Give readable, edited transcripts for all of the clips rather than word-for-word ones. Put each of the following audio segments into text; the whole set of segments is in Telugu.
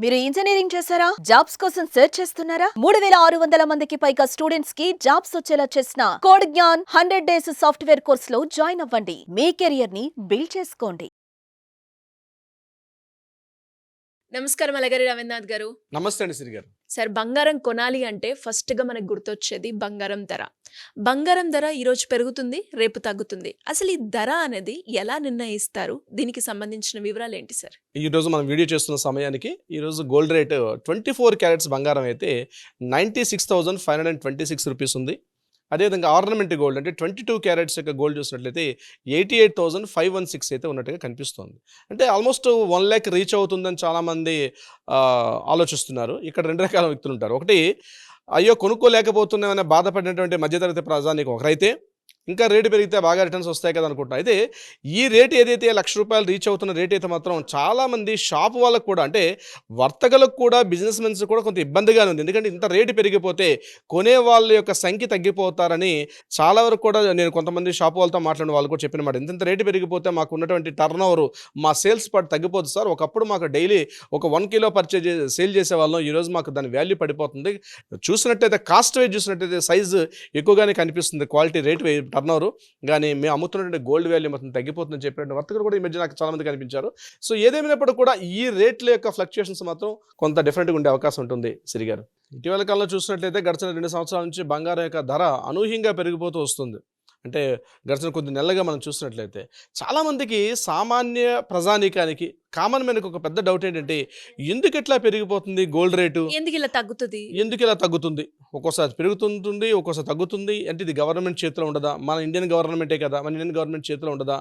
మీరు ఇంజనీరింగ్ చేశారా? జాబ్స్ కోసం సెర్చ్ చేస్తున్నారా? 3600 మందికి పైగా స్టూడెంట్స్ కి జాబ్స్ వచ్చేలా చేసిన code Gyan 100 days software course లో జాయిన్ అవ్వండి. మీ కెరియర్ ని బిల్డ్ చేసుకోండి. నమస్కారం అలగారి రవీంద్రనాథ్ గారు. నమస్తే అండి సిరి గారు. సార్, బంగారం కొనాలి అంటే ఫస్ట్‌గా మనకు గుర్తొచ్చేది బంగారం ధర. బంగారం ధర ఈరోజు పెరుగుతుంది, రేపు తగ్గుతుంది. అసలు ఈ ధర అనేది ఎలా నిర్ణయిస్తారు? దీనికి సంబంధించిన వివరాలు ఏంటి సార్? ఈరోజు మనం వీడియో చేస్తున్న సమయానికి ఈరోజు గోల్డ్ రేట్ 24 క్యారెట్స్ బంగారం అయితే 96,526 రూపీస్ ఉంది. అదేవిధంగా ఆర్నమెంట్ గోల్డ్ అంటే 22 క్యారెట్స్ యొక్క గోల్డ్ చూసినట్లయితే 88,516 అయితే ఉన్నట్టుగా కనిపిస్తుంది. అంటే ఆల్మోస్ట్ 1 lakh రీచ్ అవుతుందని చాలామంది ఆలోచిస్తున్నారు. ఇక్కడ రెండు రకాల వ్యక్తులు ఉంటారు. ఒకటి, అయ్యో కొనుక్కోలేకపోతున్నామని బాధపడినటువంటి మధ్యతరగతి ప్రజానికి ఒకరైతే, ఇంకా రేటు పెరిగితే బాగా రిటర్న్స్ వస్తాయి కదా అనుకుంటున్నాను. అయితే ఈ రేట్ ఏదైతే ₹1,00,000 రీచ్ అవుతున్న రేట్ అయితే మాత్రం చాలామంది షాప్ వాళ్ళకు కూడా, అంటే వర్తకులకు కూడా, బిజినెస్ మెన్స్ కూడా కొంత ఇబ్బందిగానే ఉంది. ఎందుకంటే ఇంత రేటు పెరిగిపోతే కొనే వాళ్ళ యొక్క సంఖ్య తగ్గిపోతారని చాలా వరకు కూడా నేను కొంతమంది షాప్ వాళ్ళతో మాట్లాడిన వాళ్ళు కూడా చెప్పినమాట. ఇంత రేటు పెరిగిపోతే మాకు ఉన్నటువంటి టర్న్ ఓవర్, మా సేల్స్ పార్ట్ తగ్గిపోతుంది సార్. ఒకప్పుడు మాకు డైలీ ఒక 1 కిలో సేల్ చేసేవాళ్ళం, ఈరోజు మాకు దాని వాల్యూ పడిపోతుంది. చూసినట్టయితే కాస్ట్ వైజ్ చూసినట్టయితే సైజు ఎక్కువగానే కనిపిస్తుంది, క్వాలిటీ రేట్ టర్నోవర్ కానీ మేము అమ్ముతున్నటువంటి గోల్డ్ వాల్యూ మొత్తం తగ్గిపోతుందని చెప్పినట్టు వర్తకులు కూడా ఈ మధ్య నాకు చాలామంది కనిపించారు. సో ఏదేమైనప్పటికీ కూడా ఈ రేట్ల యొక్క ఫ్లక్చుయేషన్స్ మాత్రం కొంత డిఫరెంట్గా ఉండే అవకాశం ఉంటుంది సిరి గారు. ఇటీవల కాలంలో చూసినట్లయితే గడిచిన 2 సంవత్సరాల నుంచి బంగారం యొక్క ధర అనూహ్యంగా పెరిగిపోతూ వస్తుంది. అంటే గడిచిన కొద్ది నెలలుగా మనం చూసినట్లయితే చాలామందికి, సామాన్య ప్రజానీకానికి, కామన్ మ్యాన్కి ఒక పెద్ద డౌట్ ఏంటంటే, ఎందుకు ఇట్లా పెరిగిపోతుంది గోల్డ్ రేటు, ఎందుకు ఇలా తగ్గుతుంది? ఎందుకు ఇలా తగ్గుతుంది, ఒక్కోసారి పెరుగుతుంటుంది, ఒక్కోసారి తగ్గుతుంది. అంటే ఇది గవర్నమెంట్ చేతిలో ఉండదా? మన ఇండియన్ గవర్నమెంటే కదా, మన ఇండియన్ గవర్నమెంట్ చేతిలో ఉండదా?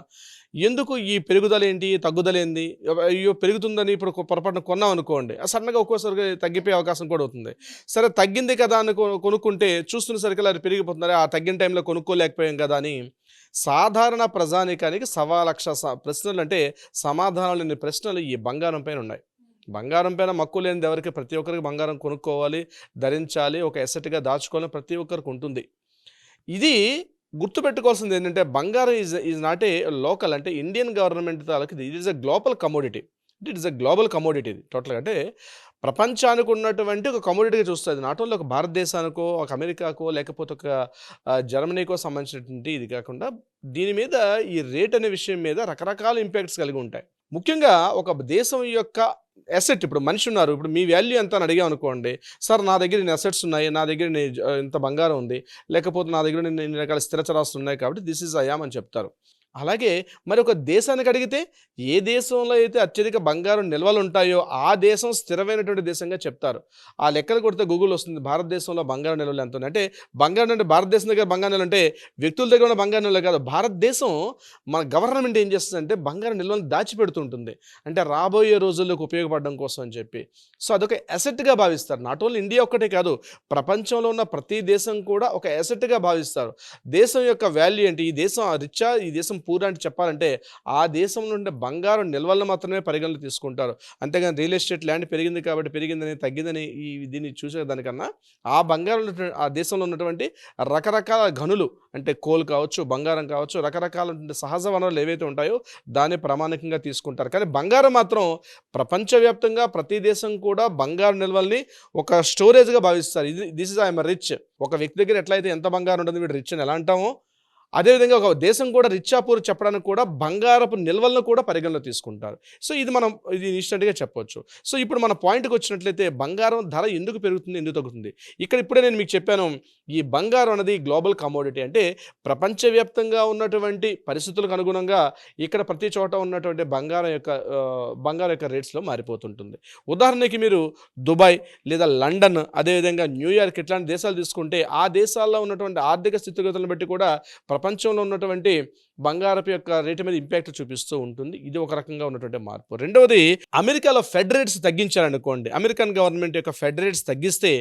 ఎందుకు ఈ పెరుగుదల ఏంటి, తగ్గుదల ఏంది? అయ్యో పెరుగుతుందని ఇప్పుడు పొరపాటున కొన్నాం అనుకోండి, సడన్గా ఒక్కోసారి తగ్గిపోయే అవకాశం కూడా అవుతుంది. సరే తగ్గింది కదా అని కొనుక్కుంటే చూస్తున్న సరికల్లా అది పెరిగిపోతున్నారు, ఆ తగ్గిన టైంలో కొనుక్కోలేకపోయాం కదా అని సాధారణ ప్రజానీకానికి 1,00,000 ప్రశ్నలు, అంటే సమాధానాలు లేని ప్రశ్నలు ఈ బంగారం పైన ఉన్నాయి. బంగారం పైన మక్కువ లేనిది ఎవరికి, ప్రతి ఒక్కరికి బంగారం కొనుక్కోవాలి, ధరించాలి, ఒక ఎసెట్గా దాచుకోవాలని ప్రతి ఒక్కరికి ఉంటుంది. ఇది గుర్తుపెట్టుకోవాల్సింది ఏంటంటే, బంగారం ఈజ్ నాట్ ఏ లోకల్, అంటే ఇండియన్ గవర్నమెంట్ తాలూకు it is a global commodity. It is a global commodity. ఇది టోటల్గా అంటే ప్రపంచానికి ఉన్నటువంటి ఒక కమోడిటీగా చూస్తుంది. నాట్ ఓన్లీ ఒక భారతదేశానికో, ఒక అమెరికాకో, లేకపోతే ఒక జర్మనీకో సంబంధించినటువంటి ఇది కాకుండా, దీని మీద ఈ రేట్ అనే విషయం మీద రకరకాల ఇంపాక్ట్స్ కలిగి ఉంటాయి. ముఖ్యంగా ఒక దేశం యొక్క అసెట్, ఇప్పుడు మనిషి ఉన్నారు, ఇప్పుడు మీ వాల్యూ ఎంత అని అడిగాం అనుకోండి, సార్ నా దగ్గర ఇన్ని అసెట్స్ ఉన్నాయి, నా దగ్గర ఇంత బంగారం ఉంది, లేకపోతే నా దగ్గర ఇన్ని రకాల స్థిరచరాస్తులు ఉన్నాయి కాబట్టి దిస్ ఈజ్ ఐ యామ్ అని చెప్తారు. అలాగే మరి ఒక దేశానికి అడిగితే, ఏ దేశంలో అయితే అత్యధిక బంగారం నిల్వలు ఉంటాయో ఆ దేశం స్థిరమైనటువంటి దేశంగా చెప్తారు. ఆ లెక్కలు కొడితే గూగుల్ వస్తుంది, భారతదేశంలో బంగారం నిల్వలు ఎంత ఉన్నాయి. అంటే బంగారం అంటే భారతదేశం దగ్గర బంగారం నిల్వలు అంటే వ్యక్తుల దగ్గర ఉన్న బంగారం నిల్వలు కాదు, భారతదేశం మన గవర్నమెంట్ ఏం చేస్తుందంటే బంగారం నిల్వలను దాచిపెడుతుంటుంది, అంటే రాబోయే రోజుల్లోకి ఉపయోగపడడం కోసం అని చెప్పి. సో అదొక అసెట్గా భావిస్తారు. నాట్ ఓన్లీ ఇండియా ఒక్కటే కాదు, ప్రపంచంలో ఉన్న ప్రతి దేశం కూడా ఒక అసెట్గా భావిస్తారు. దేశం యొక్క వాల్యూ ఏంటి, ఈ దేశం రిచ్చా, ఈ దేశం పూరా అంటే చెప్పాలంటే ఆ దేశం నుండి బంగారం నిల్వలను మాత్రమే పరిగణలో తీసుకుంటారు. అంతేగాని రియల్ ఎస్టేట్ ల్యాండ్ పెరిగింది కాబట్టి పెరిగిందని, తగ్గిందని దీన్ని చూసే దానికన్నా ఆ బంగారం, ఆ దేశంలో ఉన్నటువంటి రకరకాల గనులు, అంటే కోల్ కావచ్చు, బంగారం కావచ్చు, రకరకాల సహజ వనరులు ఏవైతే ఉంటాయో దాన్ని ప్రామాణికంగా తీసుకుంటారు. కానీ బంగారం మాత్రం ప్రపంచవ్యాప్తంగా ప్రతి దేశం కూడా బంగారు నిల్వల్ని ఒక స్టోరేజ్గా భావిస్తారు. This is I'm rich. ఒక వ్యక్తి దగ్గర ఎట్లయితే ఎంత బంగారం ఉంటుంది, వీడు రిచ్ అని ఎలా అంటామో, అదేవిధంగా ఒక దేశం కూడా రిచ్చాపూర్ చెప్పడానికి కూడా బంగారపు నిల్వలను కూడా పరిగణలో తీసుకుంటారు. సో ఇది ఇన్స్టెంట్గా చెప్పవచ్చు. సో ఇప్పుడు మన పాయింట్కి వచ్చినట్లయితే, బంగారం ధర ఎందుకు పెరుగుతుంది, ఎందుకు తగ్గుతుంది? ఇప్పుడే నేను మీకు చెప్పాను, ఈ బంగారం అనేది గ్లోబల్ కమోడిటీ. అంటే ప్రపంచవ్యాప్తంగా ఉన్నటువంటి పరిస్థితులకు అనుగుణంగా ఇక్కడ ప్రతి చోట ఉన్నటువంటి బంగారం యొక్క రేట్స్లో మారిపోతుంటుంది. ఉదాహరణకి మీరు దుబాయ్ లేదా లండన్, అదేవిధంగా న్యూయార్క్ ఇట్లాంటి దేశాలు తీసుకుంటే, ఆ దేశాల్లో ఉన్నటువంటి ఆర్థిక స్థితిగతులను బట్టి కూడా ప్రపంచంలో ఉన్నటువంటి బంగారపు యొక్క రేటు మీద ఇంపాక్ట్ చూపిస్తూ ఉంటుంది. ఇది ఒక రకంగా ఉన్నటువంటి మార్పు. రెండవది, అమెరికాలో ఫెడ్ రేట్స్ తగ్గించారనుకోండి, అమెరికన్ గవర్నమెంట్ యొక్క ఫెడ్ రేట్స్ తగ్గిస్తే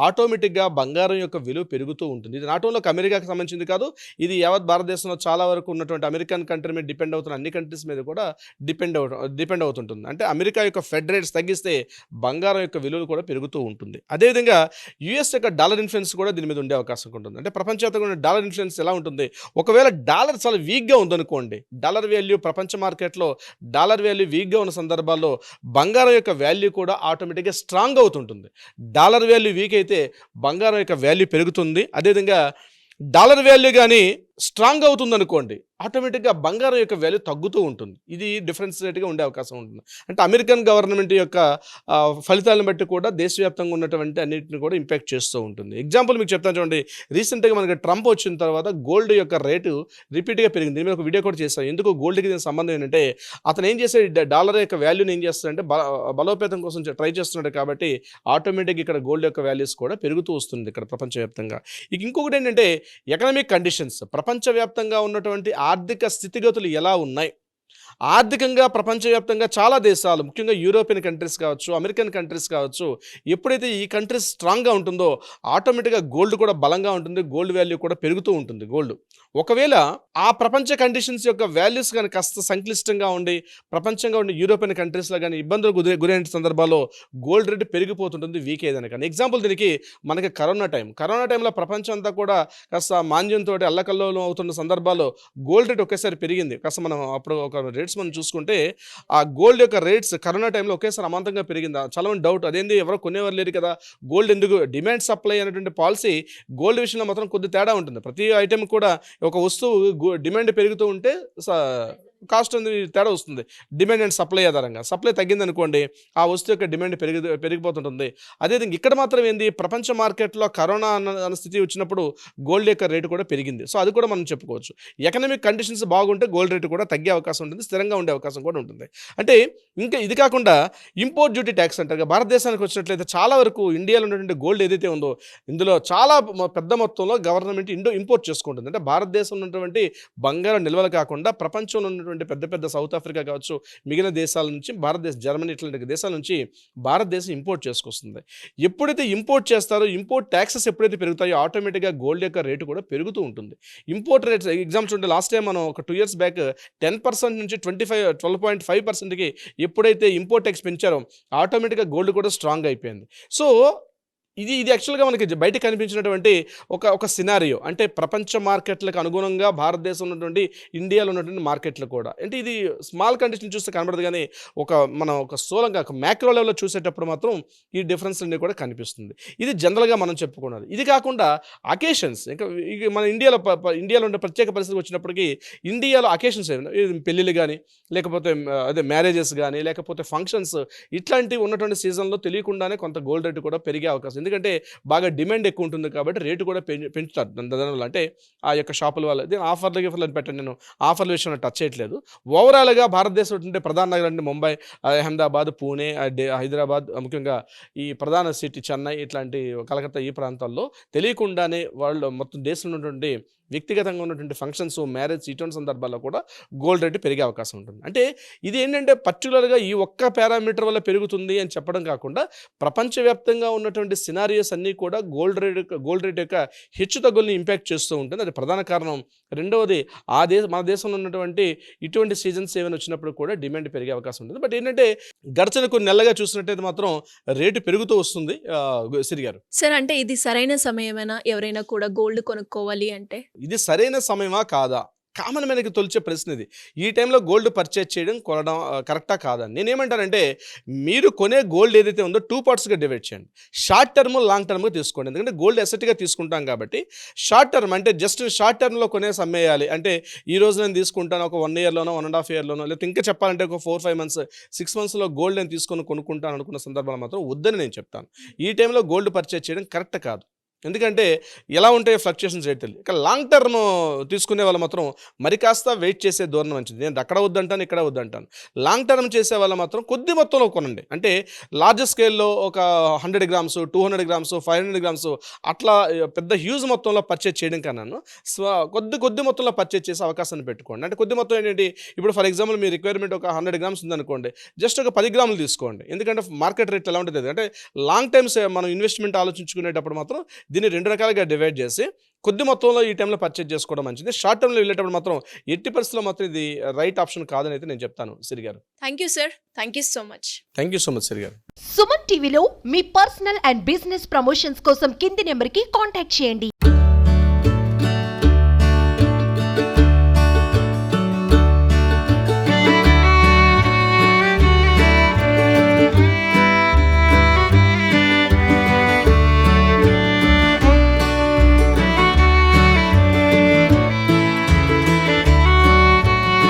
ఆటోమేటిక్గా బంగారం యొక్క విలువ పెరుగుతూ ఉంటుంది. ఇది నాట్ ఓన్లీ అమెరికాకి సంబంధించింది కాదు, ఇది యావత్ భారతదేశంలో చాలా వరకు ఉన్నటువంటి అమెరికన్ కంట్రీ మీద డిపెండ్ అవుతున్న అన్ని కంట్రీస్ మీద కూడా డిపెండ్ అవుతుంటుంది. అంటే అమెరికా యొక్క ఫెడ్ రేట్స్ తగ్గిస్తే బంగారం యొక్క విలువ కూడా పెరుగుతూ ఉంటుంది. అదేవిధంగా యుఎస్ యొక్క డాలర్ ఇన్ఫ్లుయెన్స్ కూడా దీని మీద ఉండే అవకాశం ఉంటుంది. అంటే ప్రపంచవ్యాప్తంగా ఉన్న డాలర్ ఇన్ఫ్లుయెన్స్ ఎలా ఉంటుంది, ఒకవేళ డాలర్ చాలా వీక్ వీక్గా ఉందనుకోండి, డాలర్ వాల్యూ ప్రపంచ మార్కెట్లో డాలర్ వాల్యూ వీక్గా ఉన్న సందర్భాల్లో బంగారం యొక్క వాల్యూ కూడా ఆటోమేటిక్గా స్ట్రాంగ్ అవుతుంటుంది. డాలర్ వాల్యూ వీక్ అయితే బంగారం యొక్క వాల్యూ పెరుగుతుంది. అదేవిధంగా డాలర్ వాల్యూ కానీ స్ట్రాంగ్ అవుతుంది అనుకోండి, ఆటోమేటిక్గా బంగారం యొక్క వాల్యూ తగ్గుతూ ఉంటుంది. ఇది డిఫరెన్స్ రేట్గా ఉండే అవకాశం ఉంటుంది. అంటే అమెరికన్ గవర్నమెంట్ యొక్క ఫలితాలను బట్టి కూడా దేశవ్యాప్తంగా ఉన్నటువంటి అన్నింటిని కూడా ఇంపాక్ట్ చేస్తూ ఉంటుంది. ఎగ్జాంపుల్ మీకు చెప్తాను చూడండి, రీసెంట్గా మనకి ట్రంప్ వచ్చిన తర్వాత గోల్డ్ యొక్క రేటు రిపీట్గా పెరిగింది. నేను ఒక వీడియో కూడా చేస్తాను. ఎందుకు గోల్డ్కి దీనికి సంబంధం ఏంటంటే, అతను ఏం చేశాడు, డాలర్ యొక్క వాల్యూని ఏం చేస్తాడంటే బలోపేతం కోసం ట్రై చేస్తున్నాడు కాబట్టి ఆటోమేటిక్గా ఇక్కడ గోల్డ్ యొక్క వాల్యూస్ కూడా పెరుగుతూ వస్తుంది ఇక్కడ ప్రపంచవ్యాప్తంగా. ఇక ఇంకొకటి ఏంటంటే ఎకనామిక్ కండిషన్స్, ప్రపంచవ్యాప్తంగా ఉన్నటువంటి ఆర్థిక స్థితిగతులు ఎలా ఉన్నాయి. ఆర్థికంగా ప్రపంచవ్యాప్తంగా చాలా దేశాలు, ముఖ్యంగా యూరోపియన్ కంట్రీస్ కావచ్చు, అమెరికన్ కంట్రీస్ కావచ్చు, ఎప్పుడైతే ఈ కంట్రీస్ స్ట్రాంగ్గా ఉంటుందో ఆటోమేటిక్గా గోల్డ్ కూడా బలంగా ఉంటుంది, గోల్డ్ వాల్యూ కూడా పెరుగుతూ ఉంటుంది. గోల్డ్ ఒకవేళ ఆ ప్రపంచ కండిషన్స్ యొక్క వాల్యూస్ కానీ కాస్త సంక్లిష్టంగా ఉండి ప్రపంచంగా ఉండి యూరోపియన్ కంట్రీస్లో కానీ ఇబ్బందులు గురైన సందర్భాల్లో గోల్డ్ రేటు పెరిగిపోతుంటుంది వీక్ ఏదైనా కానీ. ఎగ్జాంపుల్ దీనికి మనకి కరోనా టైంలో ప్రపంచం అంతా కూడా కాస్త మాంద్యంతో అల్లకల్లోలం అవుతున్న సందర్భాల్లో గోల్డ్ రేట్ ఒకేసారి పెరిగింది. కాస్త మనం అప్పుడు ఒక రేట్స్ మనం చూసుకుంటే ఆ గోల్డ్ యొక్క రేట్స్ కరోనా టైంలో ఒకేసారి అమాంతంగా పెరిగింది. చాలా మంది డౌట్, అదేంది ఎవరో కొనేవారు లేరు కదా, గోల్డ్ ఎందుకు, డిమాండ్ సప్లై అనేటువంటి పాలసీ గోల్డ్ విషయంలో మాత్రం కొద్ది తేడా ఉంటుంది. ప్రతి ఐటెం కూడా ఒక వస్తువు డిమాండ్ పెరుగుతూ ఉంటే కాస్ట్ అనేది తేడా వస్తుంది. డిమాండ్ అండ్ సప్లై ఆధారంగా సప్లై తగ్గింది అనుకోండి, ఆ వస్తువు యొక్క డిమాండ్ పెరిగిపోతుంటుంది. అదేవిధంగా ఇక్కడ మాత్రం ఏంది, ప్రపంచ మార్కెట్లో కరోనా అన్న స్థితి వచ్చినప్పుడు గోల్డ్ యొక్క రేటు కూడా పెరిగింది. సో అది కూడా మనం చెప్పుకోవచ్చు. ఎకనామిక్ కండిషన్స్ బాగుంటే గోల్డ్ రేటు కూడా తగ్గే అవకాశం ఉంటుంది, స్థిరంగా ఉండే అవకాశం కూడా ఉంటుంది. అంటే ఇంకా ఇది కాకుండా ఇంపోర్ట్ డ్యూటీ ట్యాక్స్ అంటారు. భారతదేశానికి వచ్చినట్లయితే చాలా వరకు ఇండియాలో ఉన్నటువంటి గోల్డ్ ఏదైతే ఉందో ఇందులో చాలా పెద్ద మొత్తంలో గవర్నమెంట్ ఇంపోర్ట్ చేసుకుంటుంది. అంటే భారతదేశంలో ఉన్నటువంటి బంగారం నిల్వలు కాకుండా ప్రపంచంలో ఉన్నటువంటి పెద్ద పెద్ద సౌత్ ఆఫ్రికా కావచ్చు, మిగిలిన దేశాల నుంచి భారతదేశం, జర్మనీ ఇట్లాంటి దేశాల నుంచి భారతదేశం ఇంపోర్ట్ చేసుకొస్తుంది. ఎప్పుడైతే ఇంపోర్ట్ చేస్తారో, ఇంపోర్ట్ ట్యాక్సెస్ ఎప్పుడైతే పెరుగుతాయో ఆటోమేటిక్గా గోల్డ్ యొక్క రేటు కూడా పెరుగుతూ ఉంటుంది. ఇంపోర్ట్ రేట్స్ ఎగ్జామ్స్ ఉంటే లాస్ట్ టైం మనం ఒక 2 years బ్యాక్ 10% నుంచి 12.5%కి ఎప్పుడైతే ఇంపోర్ట్ ట్యాక్స్ పెంచారో ఆటోమేటిక్గా గోల్డ్ కూడా స్ట్రాంగ్ అయిపోయింది. సో ఇది యాక్చువల్గా మనకి బయట కనిపించినటువంటి ఒక సినారియో. అంటే ప్రపంచ మార్కెట్లకు అనుగుణంగా భారతదేశంలో ఉన్నటువంటి ఇండియాలో ఉన్నటువంటి మార్కెట్లు కూడా, అంటే ఇది స్మాల్ కండిషన్ చూస్తే కనబడదు కానీ మనం ఒక స్థూలంగా ఒక మ్యాక్రో లెవెల్లో చూసేటప్పుడు మాత్రం ఈ డిఫరెన్స్ అన్నీ కూడా కనిపిస్తుంది. ఇది జనరల్గా మనం చెప్పుకున్నది. ఇది కాకుండా అకేషన్స్, ఇంకా మన ఇండియాలో ఉండే ప్రత్యేక పరిస్థితి వచ్చినప్పటికీ ఇండియాలో అకేషన్స్ పెళ్ళిళ్ళు కానీ, లేకపోతే అదే మ్యారేజెస్ కానీ, లేకపోతే ఫంక్షన్స్ ఇట్లాంటివి ఉన్నటువంటి సీజన్లో తెలియకుండానే కొంత గోల్డ్ రేటు కూడా పెరిగే అవకాశం. ఎందుకంటే బాగా డిమాండ్ ఎక్కువ ఉంటుంది కాబట్టి రేటు కూడా పెంచుతారు దానివల్ల. అంటే ఆ యొక్క షాపుల వల్ల దీని ఆఫర్లు పెట్టండి, నేను ఆఫర్ల విషయంలో టచ్ చేయట్లేదు. ఓవరాల్గా భారతదేశం ఉంటే ప్రధాన నగరం అంటే ముంబై, అహ్మదాబాద్, పూణే, హైదరాబాద్, ముఖ్యంగా ఈ ప్రధాన సిటీ చెన్నై, ఇట్లాంటి కలకత్తా ఈ ప్రాంతాల్లో తెలియకుండానే వాళ్ళు మొత్తం దేశంలో ఉన్నటువంటి వ్యక్తిగతంగా ఉన్నటువంటి ఫంక్షన్స్, మ్యారేజ్ ఇటువంటి సందర్భాల్లో కూడా గోల్డ్ రేటు పెరిగే అవకాశం ఉంటుంది. అంటే ఇది ఏంటంటే పర్టికులర్గా ఈ ఒక్క పారామీటర్ వల్ల పెరుగుతుంది అని చెప్పడం కాకుండా ప్రపంచవ్యాప్తంగా ఉన్నటువంటి సినారియోస్ అన్నీ కూడా గోల్డ్ రేట్ యొక్క హెచ్చు తగ్గుల్ని ఇంపాక్ట్ చేస్తూ ఉంటుంది. అది ప్రధాన కారణం. రెండవది మన దేశంలో ఉన్నటువంటి ఇటువంటి సీజన్స్ ఏమైనా వచ్చినప్పుడు కూడా డిమాండ్ పెరిగే అవకాశం ఉంటుంది. బట్ ఏంటంటే గడిచిన కొన్ని నెలలుగా చూసినట్టయితే మాత్రం రేటు పెరుగుతూ వస్తుంది. సిరి గారు సార్, అంటే ఇది సరైన సమయమేనా ఎవరైనా కూడా గోల్డ్ కొనుక్కోవాలి అంటే? ఇది సరైన సమయమా కాదా కామన్ మనకి తొలిచే ప్రశ్న ఇది. ఈ టైంలో గోల్డ్ పర్చేజ్ కొనడం కరెక్టా కాదా? నేనేమంటానంటే మీరు కొనే గోల్డ్ ఏదైతే ఉందో 2 partsగా డివైడ్ చేయండి. షార్ట్ టర్మ్, లాంగ్ టర్మ్గా తీసుకోండి. ఎందుకంటే గోల్డ్ ఎసెట్గా తీసుకుంటాం కాబట్టి షార్ట్ టర్మ్ అంటే జస్ట్ షార్ట్ టర్మ్లో కొనేసి అమ్మేయాలి. అంటే ఈ రోజు నేను తీసుకుంటాను ఒక 1 yearలోనో 1.5 yearలోనో, లేకపోతే ఇంకా చెప్పాలంటే ఒక 4-5 months 6 monthsలో గోల్డ్ నేను కొనుక్కుంటాను అనుకున్న సందర్భాలు మాత్రం వద్దని నేను చెప్తాను. ఈ టైంలో గోల్డ్ పర్చేజ్ చేయడం కరెక్ట్ కాదు. ఎందుకంటే ఎలా ఉంటాయి ఫ్లక్చుయేషన్స్ రేట్ తెలియదు. ఇక లాంగ్ టర్మ్ తీసుకునే వాళ్ళు మాత్రం మరి కాస్త వెయిట్ చేసే ధోరణి మంచిది. నేను అక్కడ వద్దంటాను, ఇక్కడ వద్దంటాను. లాంగ్ టర్మ్ చేసే వాళ్ళ మాత్రం కొద్ది మొత్తంలో కొనండి. అంటే లార్జ్ స్కేల్లో ఒక 100 grams, 200 grams, 500 grams అట్లా పెద్ద హ్యూజ్ మొత్తంలో పర్చేజ్ చేయడం కన్నాను కొద్ది మొత్తంలో పర్చేజ్ చేసే అవకాశాన్ని పెట్టుకోండి. అంటే కొద్ది మొత్తం ఏంటంటే ఇప్పుడు ఫర్ ఎగ్జాంపుల్ మీ రిక్వైర్మెంట్ ఒక 100 grams ఉందనుకోండి, జస్ట్ ఒక 10 grams తీసుకోండి. ఎందుకంటే మార్కెట్ రేట్ ఎలా ఉంటుంది అంటే లాంగ్ టైమ్స్ మనం ఇన్వెస్ట్మెంట్ ఆలోచించుకునేటప్పుడు మాత్రం దీన్ని 2 రకాలుగా డివైడ్ చేసి కొద్ది మొత్తంలో ఈ టైంలో పర్చేజ్ చేసుకోవడం మంచిది. షార్ట్ టర్మ్లో వెళ్ళేటప్పుడు మాత్రం ఎట్టి పరిస్థితుల్లో మాత్రం ఇది రైట్ ఆప్షన్ కాదని అయితే నేను చెప్తాను. Siri garu thank you sir, thank you so much. Thank you so much Siri garu. Suman టీవీలో మీ పర్సనల్ అండ్ బిజినెస్ ప్రమోషన్స్ కోసం కింది నెంబర్కి కాంటాక్ట్ చేయండి.